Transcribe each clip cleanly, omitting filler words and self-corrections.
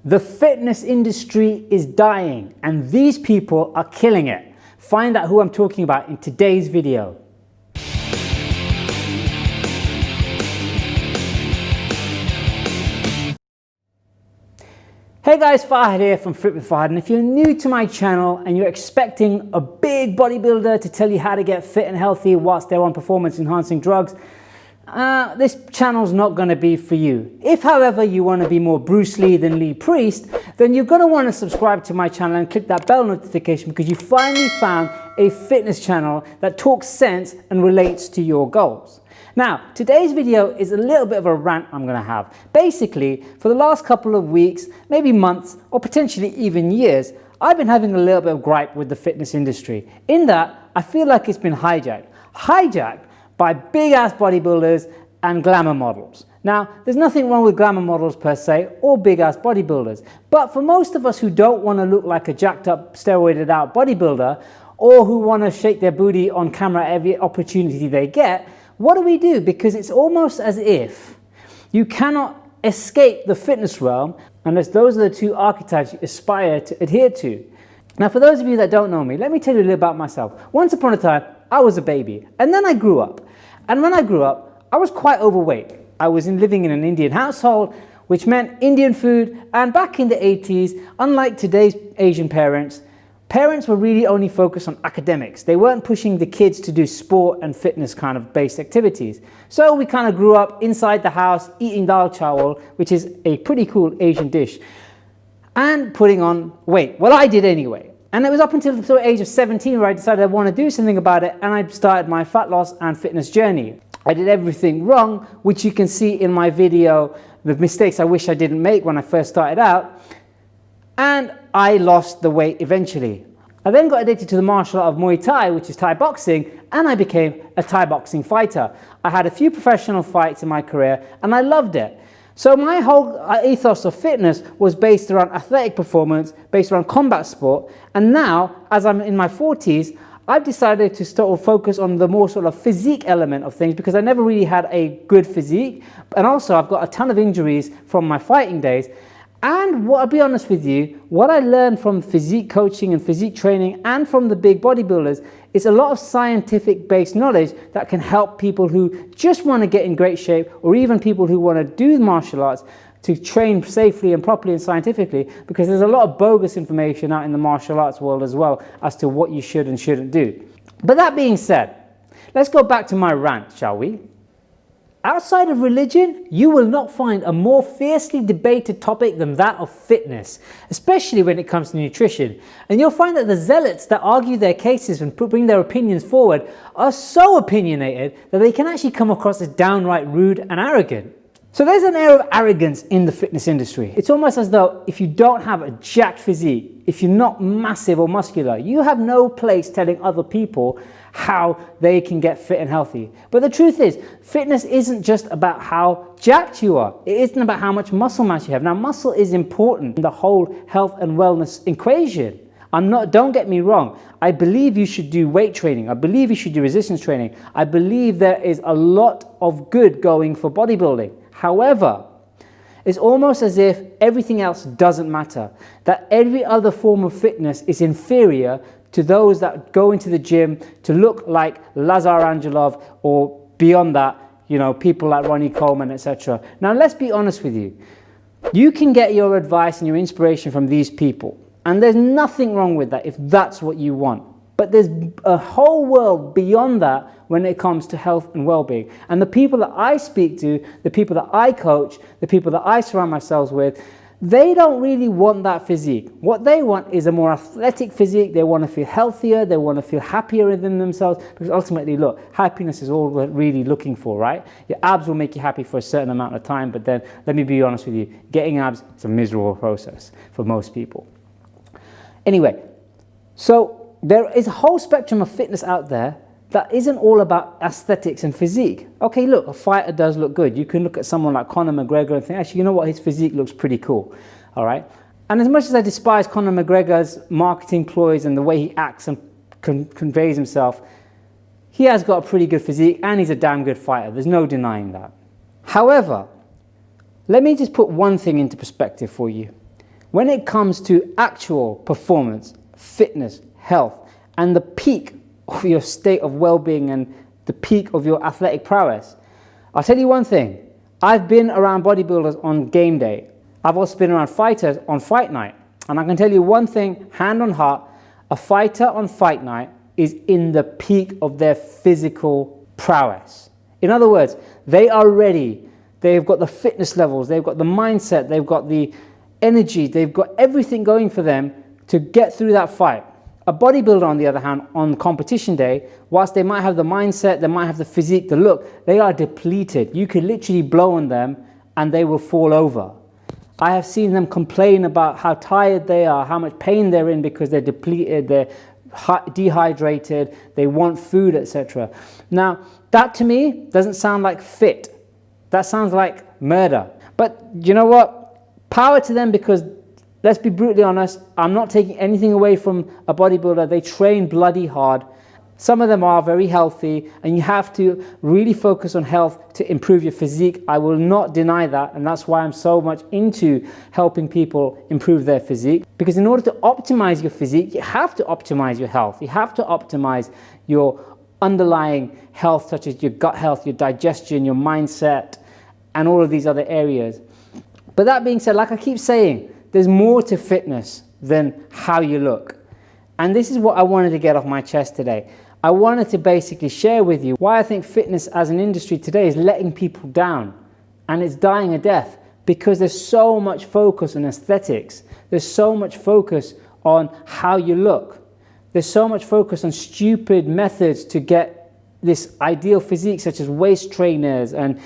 The fitness industry is dying, and these people are killing it. Find out who I'm talking about in today's video. Hey guys, Fahad here from Fit with Fahad, and if you're new to my channel and you're expecting a big bodybuilder to tell you how to get fit and healthy whilst they're on performance enhancing drugs, this channel's not going to be for you. If, however, you want to be more Bruce Lee than Lee Priest, then you're going to want to subscribe to my channel and click that bell notification because you finally found a fitness channel that talks sense and relates to your goals. Now, today's video is a little bit of a rant I'm going to have. Basically, for the last couple of weeks, maybe months, or potentially even years, I've been having a little bit of gripe with the fitness industry. In that, I feel like it's been hijacked by big-ass bodybuilders and glamour models. Now, there's nothing wrong with glamour models per se, or big-ass bodybuilders. But for most of us who don't want to look like a jacked-up, steroided-out bodybuilder, or who want to shake their booty on camera every opportunity they get, what do? Because it's almost as if you cannot escape the fitness realm unless those are the two archetypes you aspire to adhere to. Now, for those of you that don't know me, let me tell you a little about myself. Once upon a time, I was a baby, and then I grew up. And when I grew up, I was quite overweight. I was living in an Indian household, which meant Indian food, and back in the 80s, unlike today's Asian parents were really only focused on academics. They weren't pushing the kids to do sport and fitness kind of based activities. So we kind of grew up inside the house eating dal chawal, which is a pretty cool Asian dish, and putting on weight. Well, I did anyway. And it was up until the age of 17 where I decided I want to do something about it, and I started my fat loss and fitness journey. I did everything wrong, which you can see in my video, the mistakes I wish I didn't make when I first started out. And I lost the weight eventually. I then got addicted to the martial art of Muay Thai, which is Thai boxing, and I became a Thai boxing fighter. I had a few professional fights in my career, and I loved it. So my whole ethos of fitness was based around athletic performance, based around combat sport, and now, as I'm in my 40s, I've decided to start to focus on the more sort of physique element of things because I never really had a good physique, and also I've got a ton of injuries from my fighting days. And I'll be honest with you, what I learned from physique coaching and physique training and from the big bodybuilders is a lot of scientific based knowledge that can help people who just want to get in great shape, or even people who want to do martial arts to train safely and properly and scientifically, because there's a lot of bogus information out in the martial arts world as well as to what you should and shouldn't do. But that being said, let's go back to my rant, shall we? Outside of religion, you will not find a more fiercely debated topic than that of fitness, especially when it comes to nutrition. And you'll find that the zealots that argue their cases and bring their opinions forward are so opinionated that they can actually come across as downright rude and arrogant. So there's an air of arrogance in the fitness industry. It's almost as though if you don't have a jacked physique, if you're not massive or muscular, you have no place telling other people how they can get fit and healthy. But the truth is, fitness isn't just about how jacked you are. It isn't about how much muscle mass you have. Now, muscle is important in the whole health and wellness equation. Don't get me wrong. I believe you should do weight training. I believe you should do resistance training. I believe there is a lot of good going for bodybuilding. However, it's almost as if everything else doesn't matter, that every other form of fitness is inferior to those that go into the gym to look like Lazar Angelov, or beyond that, people like Ronnie Coleman, etc. Now, let's be honest with you. You can get your advice and your inspiration from these people, and there's nothing wrong with that if that's what you want. But there's a whole world beyond that when it comes to health and well-being. And the people that I speak to, the people that I coach, the people that I surround myself with, they don't really want that physique. What they want is a more athletic physique. They want to feel healthier. They want to feel happier within themselves. Because ultimately, look, happiness is all we're really looking for, right? Your abs will make you happy for a certain amount of time. But then, let me be honest with you, getting abs is a miserable process for most people. Anyway, so there is a whole spectrum of fitness out there that isn't all about aesthetics and physique. Okay, look, a fighter does look good. You can look at someone like Conor McGregor and think, actually, you know what, his physique looks pretty cool, all right? And as much as I despise Conor McGregor's marketing ploys and the way he acts and conveys himself, he has got a pretty good physique and he's a damn good fighter. There's no denying that. However, let me just put one thing into perspective for you. when it comes to actual performance, fitness, health, and the peak of your state of well-being and the peak of your athletic prowess, I'll tell you one thing. I've been around bodybuilders on game day. I've also been around fighters on fight night. And I can tell you one thing, hand on heart, a fighter on fight night is in the peak of their physical prowess. In other words, they are ready. They've got the fitness levels, they've got the mindset, they've got the energy, they've got everything going for them to get through that fight. A bodybuilder, on the other hand, on competition day, whilst they might have the mindset, they might have the physique, the look, they are depleted. You could literally blow on them and they will fall over. I have seen them complain about how tired they are, how much pain they're in because they're depleted, they're dehydrated, they want food, etc. Now, that to me doesn't sound like fit. That sounds like murder. But you know what? Power to them, because let's be brutally honest, I'm not taking anything away from a bodybuilder. They train bloody hard. Some of them are very healthy, and you have to really focus on health to improve your physique. I will not deny that, and that's why I'm so much into helping people improve their physique. Because in order to optimize your physique, you have to optimize your health. You have to optimize your underlying health, such as your gut health, your digestion, your mindset, and all of these other areas. But that being said, like I keep saying, there's more to fitness than how you look. And this is what I wanted to get off my chest today. I wanted to basically share with you why I think fitness as an industry today is letting people down and it's dying a death, because there's so much focus on aesthetics. There's so much focus on how you look. There's so much focus on stupid methods to get this ideal physique, such as waist trainers and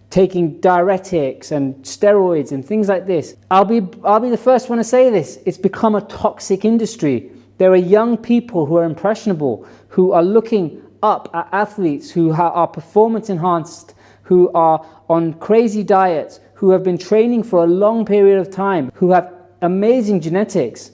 taking diuretics and steroids and things like this. I'll be the first one to say this. It's become a toxic industry. There are young people who are impressionable, who are looking up at athletes who are performance enhanced, who are on crazy diets, who have been training for a long period of time, who have amazing genetics.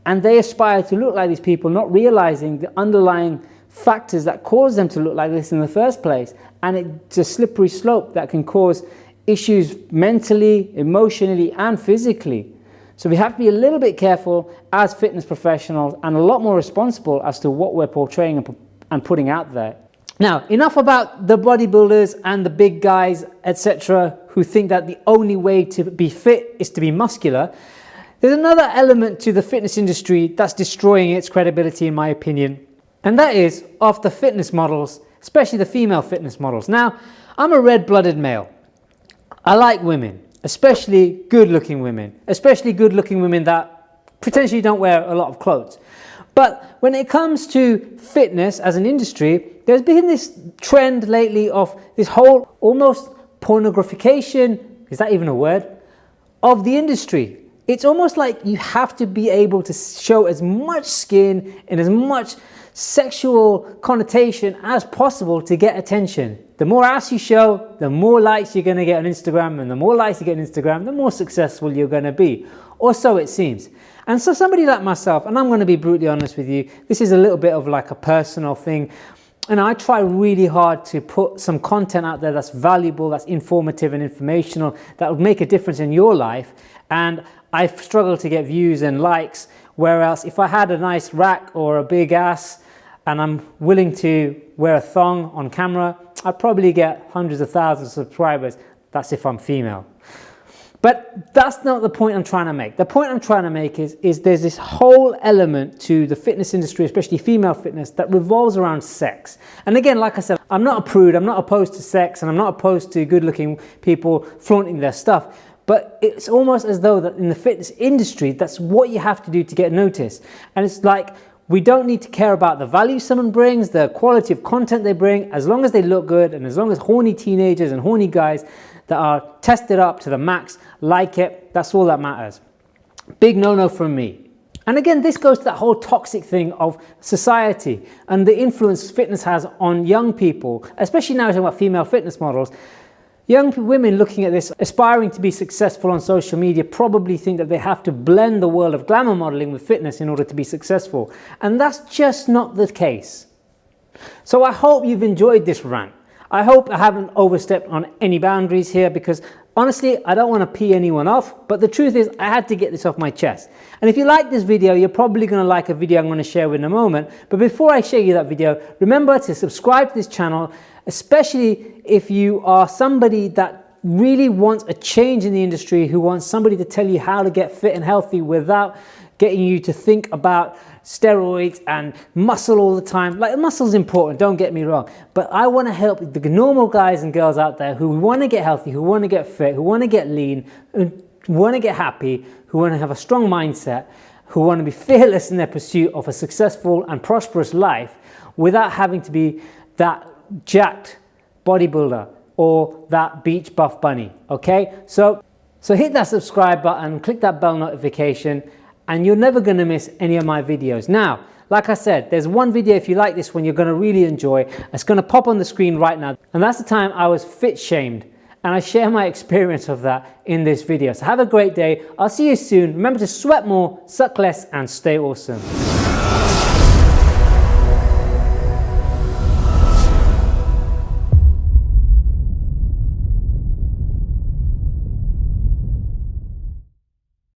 And they aspire to look like these people, not realizing the underlying factors that cause them to look like this in the first place. And it's a slippery slope that can cause issues mentally, emotionally, and physically. So we have to be a little bit careful as fitness professionals and a lot more responsible as to what we're portraying and putting out there. Now, enough about the bodybuilders and the big guys, etc., who think that the only way to be fit is to be muscular. There's another element to the fitness industry that's destroying its credibility, in my opinion, and that is of the fitness models, especially the female fitness models. Now, I'm a red-blooded male. I like women. Especially good-looking women that potentially don't wear a lot of clothes. But when it comes to fitness as an industry, there's been this trend lately of this whole almost pornographication, is that even a word, of the industry. It's almost like you have to be able to show as much skin and as much sexual connotation as possible to get attention. The more ass you show, the more likes you're going to get on Instagram, and the more likes you get on Instagram, the more successful you're going to be, or so it seems. And so somebody like myself, and I'm going to be brutally honest with you, this is a little bit of like a personal thing, and I try really hard to put some content out there that's valuable, that's informative and informational, that will make a difference in your life. And I've struggled to get views and likes, whereas if I had a nice rack or a big ass and I'm willing to wear a thong on camera, I'd probably get hundreds of thousands of subscribers. That's if I'm female. But that's not the point I'm trying to make. The point I'm trying to make is there's this whole element to the fitness industry, especially female fitness, that revolves around sex. And again, like I said, I'm not a prude, I'm not opposed to sex, and I'm not opposed to good-looking people flaunting their stuff. But it's almost as though that in the fitness industry, that's what you have to do to get noticed. And it's like, we don't need to care about the value someone brings, the quality of content they bring, as long as they look good and as long as horny teenagers and horny guys that are tested up to the max like it, that's all that matters. Big no-no from me. And again, this goes to that whole toxic thing of society and the influence fitness has on young people, especially now talking about female fitness models. Young women looking at this, aspiring to be successful on social media, probably think that they have to blend the world of glamour modeling with fitness in order to be successful. And that's just not the case. So I hope you've enjoyed this rant. I hope I haven't overstepped on any boundaries here, because Honestly, I don't want to pee anyone off, but the truth is I had to get this off my chest. And if you like this video, you're probably going to like a video I'm going to share in a moment. But before I show you that video, remember to subscribe to this channel, especially if you are somebody that really wants a change in the industry, who wants somebody to tell you how to get fit and healthy without getting you to think about steroids and muscle all the time. Like, muscle's important, don't get me wrong, but I want to help the normal guys and girls out there who want to get healthy, who want to get fit, who want to get lean, who want to get happy, who want to have a strong mindset, who want to be fearless in their pursuit of a successful and prosperous life without having to be that jacked bodybuilder or that beach buff bunny. Okay, so hit that subscribe button, click that bell notification, and you're never going to miss any of my videos. Now, like I said, there's one video, if you like this one, you're going to really enjoy. It's going to pop on the screen right now, and that's the time I was fit shamed, and I share my experience of that in this video. So have a great day. I'll see you soon. Remember to sweat more, suck less, and stay awesome.